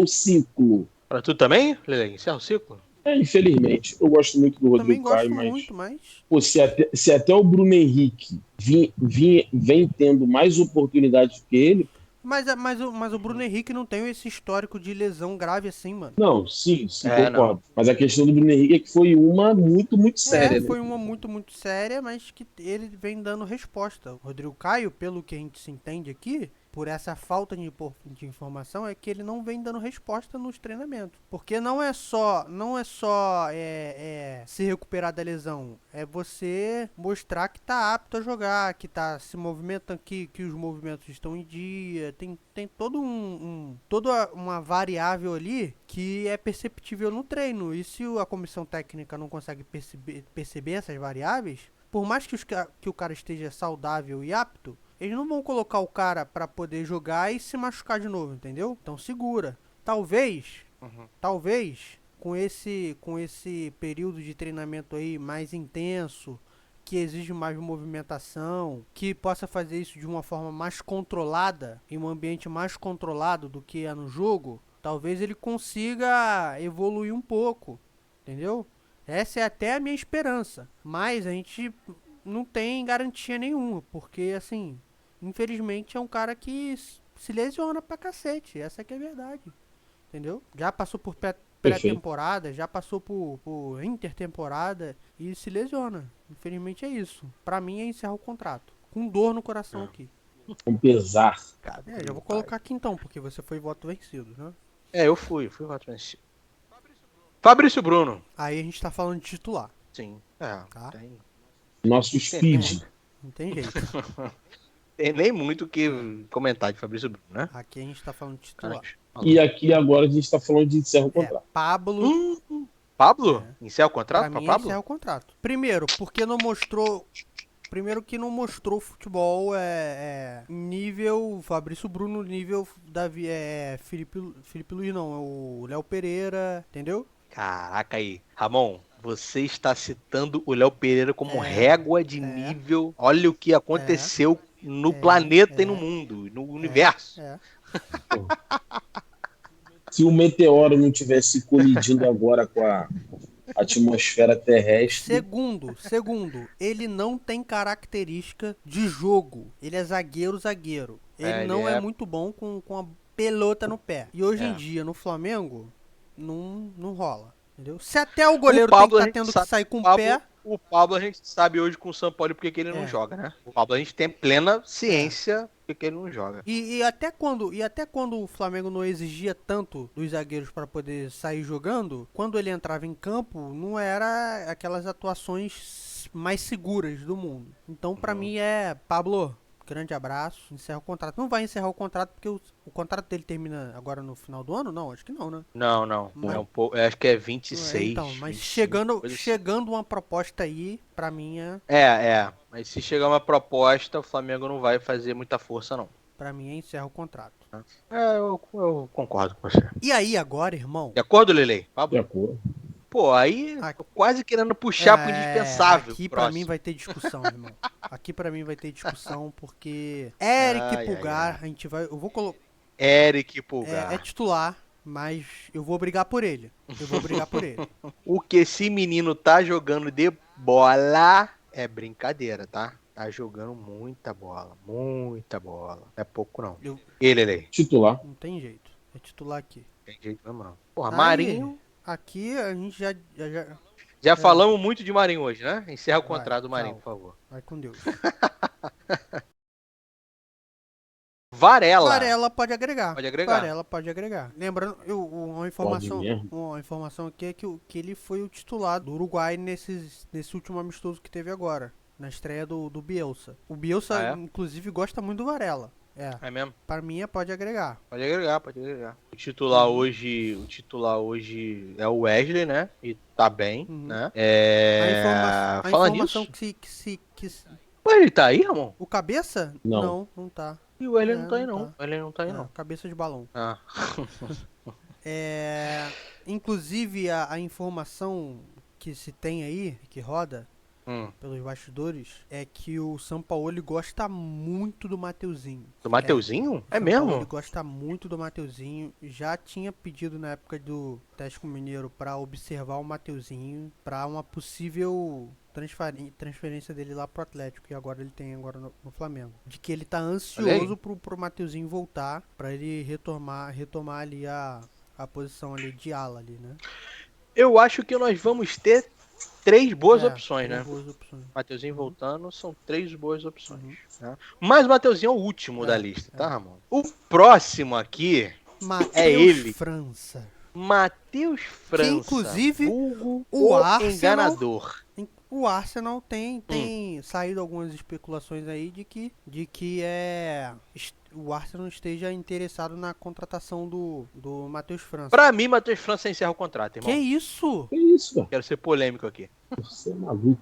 Speaker 3: o ciclo.
Speaker 1: Pra tu também, Lele? Encerra o ciclo?
Speaker 3: Infelizmente, eu gosto muito do Rodrigo
Speaker 2: Também
Speaker 3: Caio,
Speaker 2: gosto
Speaker 3: mas
Speaker 2: muito, mas.
Speaker 3: pô, se até o Bruno Henrique vem tendo mais oportunidades que ele,
Speaker 2: Mas o Bruno Henrique não tem esse histórico de lesão grave assim, mano.
Speaker 3: não, sim,
Speaker 1: É, não.
Speaker 3: concordo. Mas a questão do Bruno Henrique é que foi uma muito, muito séria, né?
Speaker 2: Foi uma muito, muito séria, mas que ele vem dando resposta. O Rodrigo Caio, pelo que a gente se entende aqui, por essa falta de informação, é que ele não vem dando resposta nos treinamentos. Porque não é só se recuperar da lesão, é você mostrar que tá apto a jogar, que tá se movimentando, que os movimentos estão em dia. Tem toda uma variável ali que é perceptível no treino. E se a comissão técnica não consegue perceber essas variáveis, por mais que o cara esteja saudável e apto, eles não vão colocar o cara pra poder jogar e se machucar de novo, entendeu? Então segura. Talvez com esse período de treinamento aí mais intenso, que exige mais movimentação, que possa fazer isso de uma forma mais controlada, em um ambiente mais controlado do que é no jogo, talvez ele consiga evoluir um pouco, entendeu? Essa é até a minha esperança, mas a gente não tem garantia nenhuma, porque assim, infelizmente é um cara que se lesiona pra cacete, essa que é a verdade, entendeu? Já passou por
Speaker 3: Perfeito.
Speaker 2: pré-temporada, já passou por intertemporada e se lesiona. Infelizmente é isso. Pra mim é encerrar o contrato. Com dor no coração aqui.
Speaker 3: Com pesar.
Speaker 2: Já vou colocar aqui então, porque você foi voto vencido, né?
Speaker 1: Eu fui voto vencido. Fabrício Bruno.
Speaker 2: Aí a gente tá falando de titular.
Speaker 1: Sim.
Speaker 2: Tá.
Speaker 3: Nossos feed.
Speaker 2: Não tem jeito.
Speaker 1: Tem nem muito o que comentar de Fabrício Bruno, né?
Speaker 2: Aqui a gente tá falando de titular.
Speaker 3: E aqui agora a gente tá falando de encerro o contrato.
Speaker 2: Pablo,
Speaker 1: Pablo? Encerra o contrato
Speaker 2: pra
Speaker 1: pra
Speaker 2: mim,
Speaker 1: Pablo?
Speaker 2: encerra o contrato. Primeiro, porque não mostrou... Primeiro que não mostrou futebol nível Fabrício Bruno, nível Davi, Felipe Luiz não, é o Léo Pereira, entendeu?
Speaker 1: Caraca aí. Ramon, você está citando o Léo Pereira como régua de nível. Olha o que aconteceu no planeta e no mundo, no universo.
Speaker 3: Se o meteoro não tivesse colidindo agora com a atmosfera terrestre.
Speaker 2: Segundo, ele não tem característica de jogo. Ele é zagueiro. Ele não é muito bom com a pelota no pé. E hoje em dia, no Flamengo, não rola. Entendeu? Se até o goleiro tem que tendo que sair com o pé.
Speaker 1: O Pablo a gente sabe hoje com o São Paulo porque ele não joga, né? O Pablo a gente tem plena ciência porque ele não joga.
Speaker 2: E até quando o Flamengo não exigia tanto dos zagueiros para poder sair jogando, quando ele entrava em campo, não era aquelas atuações mais seguras do mundo. Então, pra mim Pablo, grande abraço, encerra o contrato. Não vai encerrar o contrato porque o contrato dele termina agora no final do ano? Não, acho que não, né?
Speaker 1: Não.
Speaker 2: Mas,
Speaker 1: é um pouco, acho que é 26.
Speaker 2: Então, mas
Speaker 1: 25,
Speaker 2: chegando uma proposta aí, pra mim
Speaker 1: Mas se chegar uma proposta, o Flamengo não vai fazer muita força, não.
Speaker 2: Pra mim encerra o contrato.
Speaker 1: Eu concordo com você.
Speaker 2: E aí agora, irmão?
Speaker 1: De acordo, Lelei?
Speaker 3: De acordo.
Speaker 1: Pô, aí tô quase querendo puxar pro indispensável.
Speaker 2: Aqui pra mim vai ter discussão, irmão. Aqui pra mim vai ter discussão porque Eric Pulgar, eu vou colocar
Speaker 1: Eric Pulgar.
Speaker 2: É titular, mas eu vou brigar por ele.
Speaker 1: O que esse menino tá jogando de bola é brincadeira, tá? Tá jogando muita bola. Não é pouco, não. Ele.
Speaker 3: Titular.
Speaker 2: Não tem jeito. É titular aqui.
Speaker 1: Tem jeito mesmo, não. Porra, Marinho.
Speaker 2: Aqui a gente
Speaker 1: Já falamos muito de Marinho hoje, né? Encerra o contrato do Marinho, por favor.
Speaker 2: Vai com Deus.
Speaker 1: Varela
Speaker 2: pode agregar. Varela pode agregar. Lembrando, uma informação aqui é que ele foi o titular do Uruguai nesse último amistoso que teve agora, na estreia do Bielsa. O Bielsa, inclusive, gosta muito do Varela.
Speaker 1: É mesmo?
Speaker 2: Para mim, pode agregar.
Speaker 1: Pode agregar. O titular hoje é o Wesley, né? E tá bem, né?
Speaker 2: A informação que
Speaker 1: Ué, ele tá aí, Ramon?
Speaker 2: O cabeça?
Speaker 3: Não,
Speaker 2: não tá.
Speaker 1: E o Wesley não tá aí, não. O Wesley não tá aí, não.
Speaker 2: Cabeça de balão.
Speaker 1: Ah.
Speaker 2: Inclusive, a informação que se tem aí, que roda pelos bastidores, é que o Sampaoli gosta muito do Mateuzinho.
Speaker 1: Do Mateuzinho? É mesmo?
Speaker 2: Ele gosta muito do Mateuzinho. Já tinha pedido na época do Atlético Mineiro pra observar o Mateuzinho pra uma possível transferência dele lá pro Atlético, e agora ele tem no Flamengo. De que ele tá ansioso pro Mateuzinho voltar, pra ele retomar ali a posição ali de ala ali, né?
Speaker 1: Eu acho que nós vamos ter 3 boas opções, né? Mateuzinho voltando, são 3 boas opções. Né? Mas o Mateuzinho é o último da lista, tá, Ramon? O próximo aqui é ele. Matheus França.
Speaker 2: Que, inclusive,
Speaker 1: o enganador.
Speaker 2: O Arsenal tem saído algumas especulações aí de que o Arsenal esteja interessado na contratação do Matheus França.
Speaker 1: Pra mim, Matheus França encerra o contrato, irmão.
Speaker 2: Que isso,
Speaker 3: cara?
Speaker 1: Quero ser polêmico aqui.
Speaker 3: Você é maluco.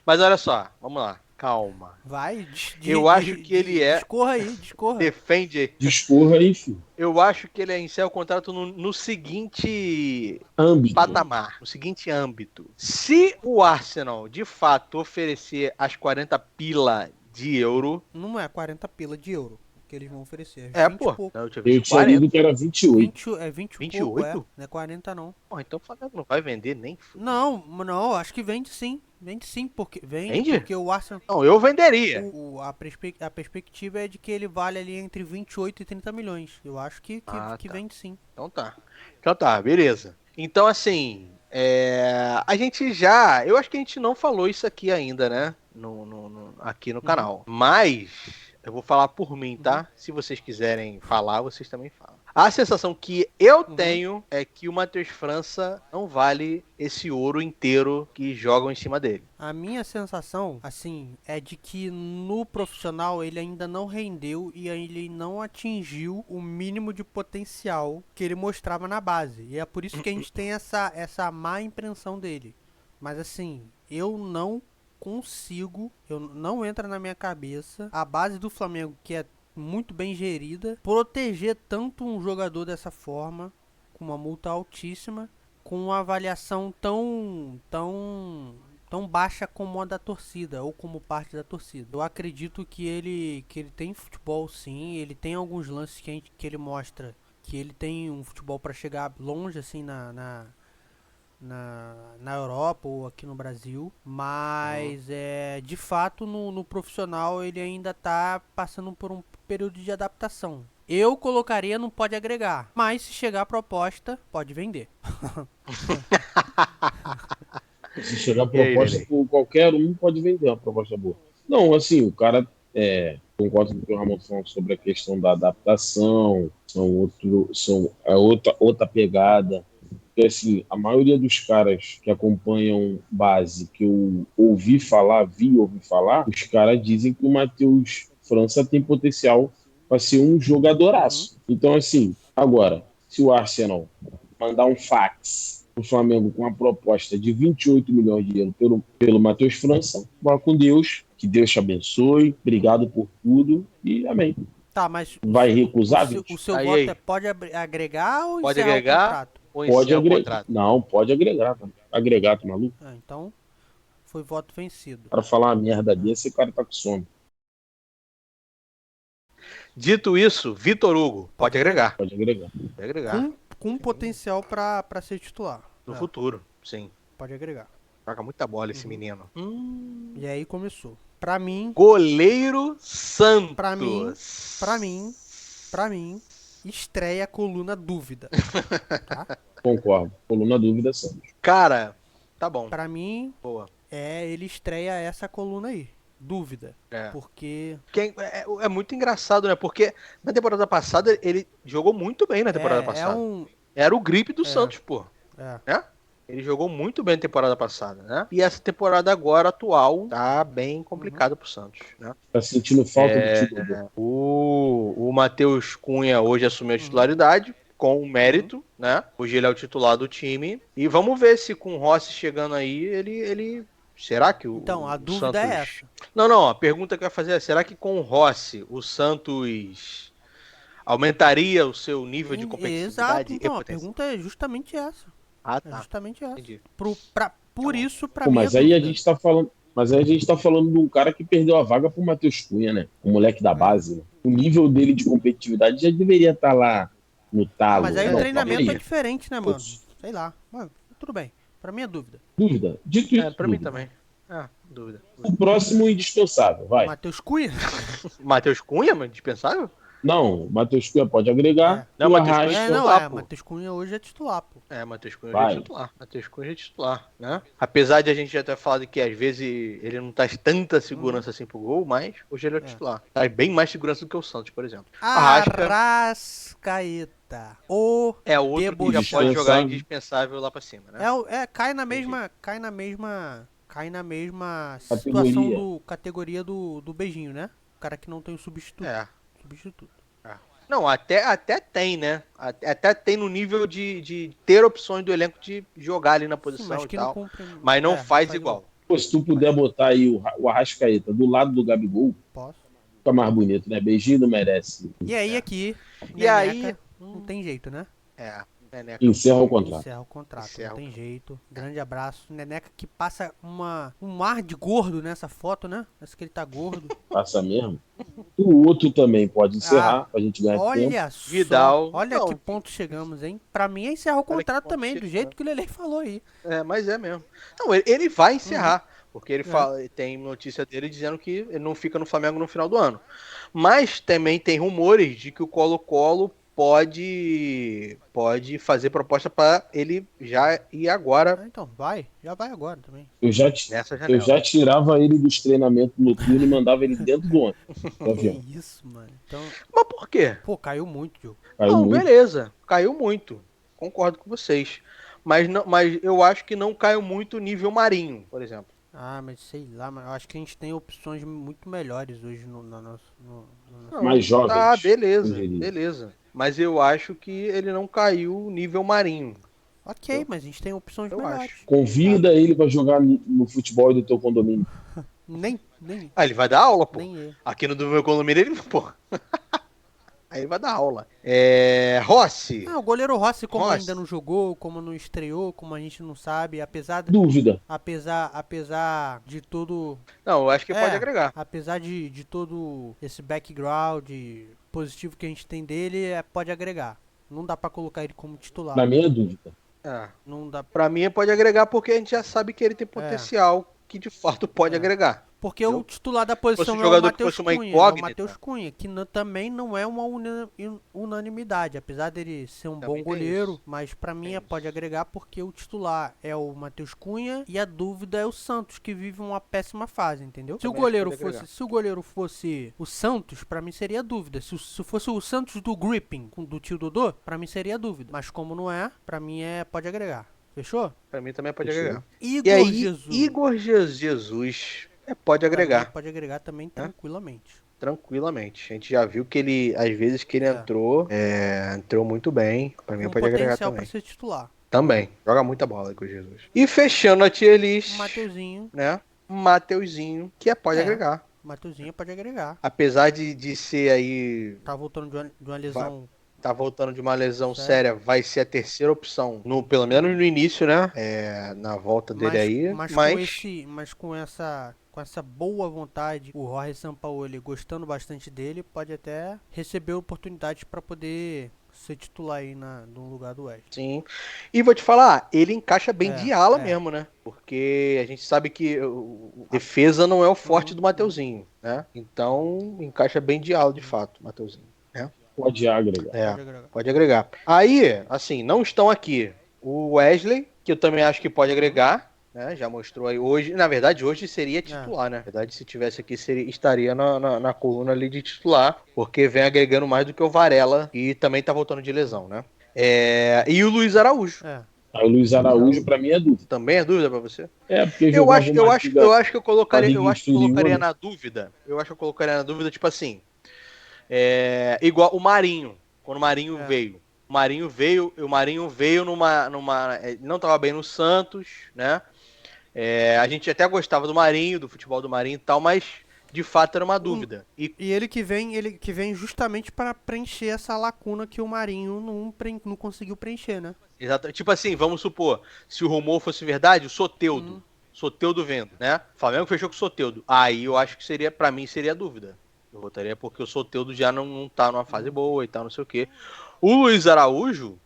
Speaker 1: Mas olha só, vamos lá. Calma.
Speaker 2: Vai,
Speaker 1: eu acho que ele
Speaker 2: discorra aí.
Speaker 1: Defende aí.
Speaker 3: Discorra aí, filho.
Speaker 1: Eu acho que ele encerra o contrato no seguinte patamar, no seguinte âmbito. Se o Arsenal, de fato, oferecer as 40 pila de euro...
Speaker 2: Não é 40 pila de euro que eles vão oferecer.
Speaker 1: Pô.
Speaker 3: Não, eu tinha lido que era 28.
Speaker 2: É 20 e
Speaker 1: 28?
Speaker 2: pouco, não é 40 não.
Speaker 1: Pô, então o Flamengo não vai vender nem...
Speaker 2: Não, acho que vende sim. Porque o Arsenal...
Speaker 1: Não, eu venderia.
Speaker 2: A perspectiva é de que ele vale ali entre 28 e 30 milhões. Eu acho que vende sim.
Speaker 1: Então tá, beleza. Então assim, eu acho que a gente não falou isso aqui ainda, né? Aqui no canal. Mas, eu vou falar por mim, tá? Se vocês quiserem falar, vocês também falam. A sensação que eu tenho é que o Matheus França não vale esse ouro inteiro que jogam em cima dele.
Speaker 2: A minha sensação, assim, é de que no profissional ele ainda não rendeu e ele não atingiu o mínimo de potencial que ele mostrava na base. E é por isso que a gente tem essa má impressão dele. Mas assim, eu não consigo, não entra na minha cabeça a base do Flamengo, que é muito bem gerida, proteger tanto um jogador dessa forma, com uma multa altíssima, com uma avaliação tão baixa como a da torcida, ou como parte da torcida. Eu acredito que ele tem futebol sim, ele tem alguns lances que ele mostra que ele tem um futebol para chegar longe assim na Europa ou aqui no Brasil, mas de fato no profissional ele ainda tá passando por um período de adaptação. Eu colocaria no pode agregar, mas se chegar a proposta, pode vender.
Speaker 3: Se chegar proposta por qualquer um, pode vender uma proposta boa. Não, assim, o cara concordo com o que o Ramon falou sobre a questão da adaptação, é outra pegada. Porque, assim, a maioria dos caras que acompanham base, que eu ouvi falar, os caras dizem que o Matheus França tem potencial para ser um jogadoraço. Então, assim, agora, se o Arsenal mandar um fax o Flamengo com uma proposta de 28 milhões de euros pelo Matheus França, vá com Deus, que Deus te abençoe, obrigado por tudo e amém.
Speaker 2: Tá, mas
Speaker 3: vai recusar?
Speaker 2: O seu voto é pode agregar ou
Speaker 1: pode
Speaker 2: encerrar
Speaker 1: agregar,
Speaker 2: o contrato?
Speaker 1: Ou
Speaker 3: pode
Speaker 1: agregar. O contrato?
Speaker 3: Não, pode agregar. Tá? Agregar, tá maluco?
Speaker 2: Então, foi voto vencido.
Speaker 3: Para falar uma merda desse, esse cara tá com sono.
Speaker 1: Dito isso, Vitor Hugo, pode agregar.
Speaker 3: Pode agregar.
Speaker 1: Pode agregar.
Speaker 2: Com potencial para ser titular.
Speaker 1: No futuro, sim.
Speaker 2: Pode agregar.
Speaker 1: Joga muita bola esse menino.
Speaker 2: E aí começou. Pra mim...
Speaker 1: Goleiro Santos.
Speaker 2: Pra mim, estreia a coluna dúvida. Tá?
Speaker 3: Concordo. Coluna dúvida, Santos.
Speaker 1: Cara, tá bom.
Speaker 2: Pra mim,
Speaker 1: boa.
Speaker 2: Ele estreia essa coluna aí. Dúvida. Porque...
Speaker 1: É muito engraçado, né? Porque na temporada passada ele jogou muito bem na temporada passada. Era o gripe do Santos, pô. Né? Ele jogou muito bem na temporada passada, né? E essa temporada agora, atual, tá bem complicada pro Santos, né?
Speaker 3: Tá sentindo falta do título.
Speaker 1: O Matheus Cunha hoje assumiu a titularidade com mérito, né? Hoje ele é o titular do time. E vamos ver se com o Rossi chegando aí, ele... Será que
Speaker 2: Então, a dúvida
Speaker 1: Santos...
Speaker 2: é essa.
Speaker 1: Não, a pergunta que eu ia fazer é, será que com o Rossi, o Santos aumentaria o seu nível de competitividade?
Speaker 2: Exato, então, a pergunta é justamente essa.
Speaker 1: Tá.
Speaker 2: É justamente essa.
Speaker 1: Entendi.
Speaker 2: Por isso, pra mim,
Speaker 3: mas aí a gente tá falando... Mas aí a gente tá falando de um cara que perdeu a vaga pro Matheus Cunha, né? O moleque da base. Né? O nível dele de competitividade já deveria estar lá no talo.
Speaker 2: Mas aí o treinamento é diferente, né, mano? Sei lá. Mas, tudo bem. Pra mim é dúvida.
Speaker 3: Dúvida? Dito isso.
Speaker 1: Pra mim também. Dúvida.
Speaker 3: O próximo indispensável, vai.
Speaker 2: Matheus Cunha?
Speaker 1: Matheus Cunha, mas indispensável?
Speaker 3: Não, Matheus Cunha pode agregar.
Speaker 1: Não, Matheus Cunha
Speaker 2: Matheus Cunha hoje é titular, pô.
Speaker 1: Matheus Cunha hoje é titular. Matheus Cunha é titular, né? Apesar de a gente já ter falado que às vezes ele não traz tanta segurança assim pro gol, mas hoje ele é titular. Traz bem mais segurança do que o Santos, por exemplo.
Speaker 2: Arrascaeta.
Speaker 1: Outro que já pode jogar indispensável lá pra cima, né?
Speaker 2: Cai na mesma situação categoria do Beijinho, né? O cara que não tem o substituto. Substituto.
Speaker 1: Não, até tem, né? Até tem no nível de ter opções do elenco de jogar ali na posição. Sim, e tal. Mas não faz igual.
Speaker 3: Pô, se tu puder botar aí o Arrascaeta do lado do Gabigol, fica mais bonito, né? Beijinho não merece.
Speaker 2: E aí aqui, não tem jeito, né?
Speaker 3: Encerra o contrato.
Speaker 2: Não tem jeito. Grande abraço. Neneca que passa um ar de gordo nessa foto, né? Parece que ele tá gordo.
Speaker 3: Passa mesmo. O outro também pode encerrar pra gente ganhar tempo.
Speaker 2: Olha só.
Speaker 1: Vidal.
Speaker 2: Olha que ponto chegamos, hein? Pra mim é encerrar o contrato também, do jeito que o Lele falou aí.
Speaker 1: Mas é mesmo. Não, ele vai encerrar. Porque ele tem notícia dele dizendo que ele não fica no Flamengo no final do ano. Mas também tem rumores de que o Colo-Colo pode fazer proposta para ele já ir agora
Speaker 2: Então, já vai agora também.
Speaker 1: nessa
Speaker 3: Eu
Speaker 1: janela.
Speaker 3: já tirava ele dos treinamentos noturnos e mandava ele dentro do ônibus. Do
Speaker 2: Que
Speaker 3: avião.
Speaker 2: isso, mano. Então,
Speaker 1: Mas por quê?
Speaker 2: pô, caiu muito, Diogo.
Speaker 3: Caiu
Speaker 1: Não,
Speaker 3: muito.
Speaker 1: beleza, caiu muito. Concordo com vocês. Mas eu acho que não caiu muito nível Marinho, por exemplo.
Speaker 2: Ah, mas sei lá, mano. Eu acho que a gente tem opções muito melhores hoje no nosso.
Speaker 1: Não,
Speaker 3: Mais jovens,
Speaker 1: tá,
Speaker 3: eu
Speaker 1: beleza,
Speaker 3: diria.
Speaker 1: beleza. Mas eu acho que ele não caiu nível Marinho.
Speaker 2: Ok, mas a gente tem opções
Speaker 1: Eu
Speaker 2: melhores.
Speaker 1: acho.
Speaker 3: Convida ele para jogar no futebol do teu condomínio.
Speaker 2: Nem
Speaker 1: Ah, ele vai dar aula, pô.
Speaker 2: ele.
Speaker 1: Aqui no do meu condomínio ele, pô. Aí ele vai dar aula. Rossi.
Speaker 2: Ah, o goleiro Rossi, como
Speaker 1: Rossi.
Speaker 2: ainda não jogou, como não estreou, como a gente não sabe,
Speaker 3: Dúvida.
Speaker 2: apesar de todo.
Speaker 1: Não, eu acho que pode agregar.
Speaker 2: Apesar de todo esse background positivo que a gente tem dele, pode agregar. Não dá pra colocar ele como titular.
Speaker 3: Na minha dúvida.
Speaker 2: Não dá.
Speaker 1: Pra mim pode agregar porque a gente já sabe que ele tem potencial que de fato pode agregar.
Speaker 2: Porque o titular da posição
Speaker 1: um
Speaker 2: é o
Speaker 1: jogador que
Speaker 2: Matheus
Speaker 1: fosse uma
Speaker 2: Cunha. É o
Speaker 1: incógnita.
Speaker 2: Matheus Cunha, que também não é uma unanimidade. Apesar dele ser um
Speaker 1: Também
Speaker 2: bom
Speaker 1: tem
Speaker 2: goleiro,
Speaker 1: isso.
Speaker 2: mas pra mim
Speaker 1: Tem isso.
Speaker 2: pode agregar porque o titular é o Matheus Cunha e a dúvida é o Santos, que vive uma péssima fase, entendeu? Se o
Speaker 1: Também acho que
Speaker 2: goleiro
Speaker 1: pode
Speaker 2: fosse,
Speaker 1: agregar.
Speaker 2: se o goleiro fosse o Santos, pra mim seria dúvida. Se fosse o Santos do Gripping, do tio Dodô, pra mim seria dúvida. Mas como não é, pra mim pode agregar. Fechou?
Speaker 1: Pra mim também pode
Speaker 3: Fechou.
Speaker 1: agregar.
Speaker 2: Igor
Speaker 1: E aí,
Speaker 2: Jesus.
Speaker 1: Igor Jesus pode
Speaker 2: Também
Speaker 1: agregar.
Speaker 2: pode agregar também tranquilamente.
Speaker 1: Tranquilamente. A gente já viu que ele, às vezes que ele entrou muito bem. Pra mim
Speaker 2: Com
Speaker 1: pode agregar
Speaker 2: potencial pra
Speaker 1: também.
Speaker 2: ser titular.
Speaker 1: Também. Joga muita bola com Jesus. E fechando a tier list,
Speaker 2: Mateuzinho.
Speaker 1: né? Mateuzinho, que pode agregar.
Speaker 2: Mateuzinho pode agregar.
Speaker 1: Apesar de ser aí.
Speaker 2: Tá voltando de uma lesão.
Speaker 1: Tá voltando de uma lesão
Speaker 2: Sério?
Speaker 1: séria, vai ser a terceira opção. Pelo menos no início, né? Na volta dele aí.
Speaker 2: Mas com essa boa vontade, o Jorge Sampaoli gostando bastante dele, pode até receber oportunidades pra poder ser titular aí no lugar do Wesley.
Speaker 1: Sim. E vou te falar, ele encaixa bem de ala
Speaker 2: é.
Speaker 1: mesmo, né? Porque a gente sabe que defesa não é o forte do Mateuzinho, né? Então, encaixa bem de ala, de fato, Mateuzinho. Né?
Speaker 3: Pode agregar.
Speaker 1: Pode agregar. Aí, assim, não estão aqui o Wesley, que eu também acho que pode agregar, né? Já mostrou aí hoje. Na verdade, hoje seria titular, né? Na verdade, se tivesse aqui, estaria na coluna ali de titular, porque vem agregando mais do que o Varela e também tá voltando de lesão, né? E o Luiz Araújo.
Speaker 3: Aí o Luiz Araújo, pra mim, é dúvida.
Speaker 1: Também é dúvida pra você?
Speaker 3: Porque
Speaker 1: Eu acho que eu colocaria
Speaker 3: barriga
Speaker 1: na dúvida. Eu acho que eu colocaria na dúvida, tipo assim. Igual o Marinho. Quando o Marinho veio. O Marinho veio numa. Não estava bem no Santos, né? A gente até gostava do Marinho, do futebol do Marinho e tal, mas de fato era uma dúvida.
Speaker 2: E ele que vem justamente para preencher essa lacuna que o Marinho não conseguiu preencher, né?
Speaker 1: Exato. Tipo assim, vamos supor, se o rumor fosse verdade, o Soteldo. Soteldo vendo, né? O Flamengo fechou com o Soteldo. Aí eu acho que pra mim seria dúvida. Eu votaria porque o Soteldo já não tá numa fase boa e tal, não sei o quê. O Luiz Araújo,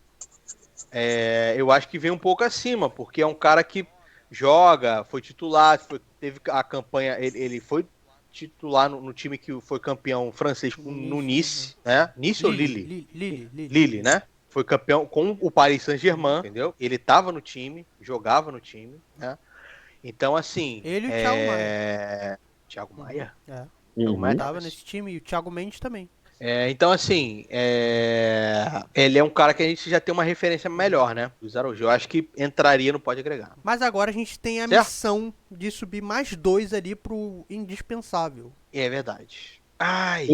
Speaker 1: eu acho que vem um pouco acima, porque é um cara que joga, foi titular, teve a campanha, ele foi titular no time que foi campeão francês no Nice, né? Nice ou Lille? Lille, né? Foi campeão com o Paris Saint-Germain, entendeu? Ele tava no time, jogava no time, né? Então, assim...
Speaker 2: Ele e o Thiago Maia.
Speaker 1: Thiago Maia?
Speaker 2: O Maia tava nesse time e o Thiago Mendes também.
Speaker 1: Então, assim, ele é um cara que a gente já tem uma referência melhor, né? Luiz Araújo. Eu acho que entraria no Pode Agregar.
Speaker 2: Mas agora a gente tem a missão de subir mais 2 ali pro indispensável.
Speaker 1: É verdade. Ai...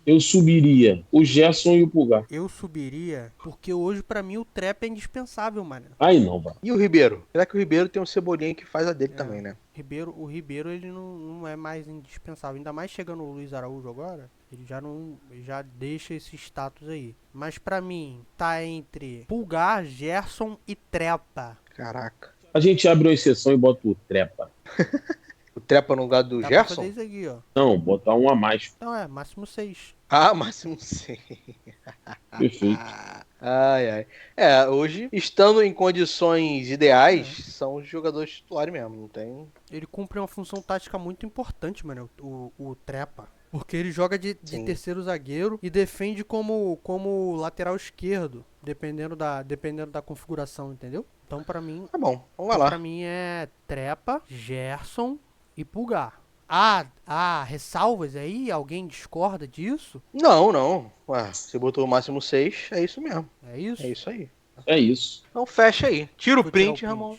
Speaker 3: Eu subiria o Gerson e o Pulgar.
Speaker 2: Eu subiria porque hoje pra mim o trap é indispensável, mano.
Speaker 3: Aí não, vai.
Speaker 1: E o Ribeiro? Será que o Ribeiro tem um Cebolinha que faz a dele também, né?
Speaker 2: O Ribeiro ele não é mais indispensável. Ainda mais chegando o Luiz Araújo agora, ele já deixa esse status aí. Mas pra mim, tá entre Pulgar, Gerson e Trepa.
Speaker 1: Caraca.
Speaker 3: A gente abre uma exceção e bota o Trepa.
Speaker 1: O Trepa no lugar do
Speaker 2: Dá
Speaker 1: Gerson?
Speaker 2: pra fazer isso aqui, ó.
Speaker 3: Não, botar um a mais.
Speaker 2: Não, máximo 6.
Speaker 1: Máximo 6.
Speaker 3: Perfeito.
Speaker 1: Ai. Hoje, estando em condições ideais, são os jogadores titulares mesmo, não tem...
Speaker 2: Ele cumpre uma função tática muito importante, mano, o Trepa. Porque ele joga de
Speaker 1: Sim.
Speaker 2: terceiro zagueiro e defende como lateral esquerdo, dependendo da configuração, entendeu? Então pra mim,
Speaker 1: Tá bom, vamos lá.
Speaker 2: é Trepa, Gerson e Pulgar. Ah, ressalvas aí? Alguém discorda disso?
Speaker 1: Não, não. Ué, você botou o máximo 6, é isso mesmo.
Speaker 2: É isso?
Speaker 1: É isso aí.
Speaker 3: É isso.
Speaker 1: Então fecha aí. Tira o
Speaker 2: Vou tirar o
Speaker 1: print, Ramon.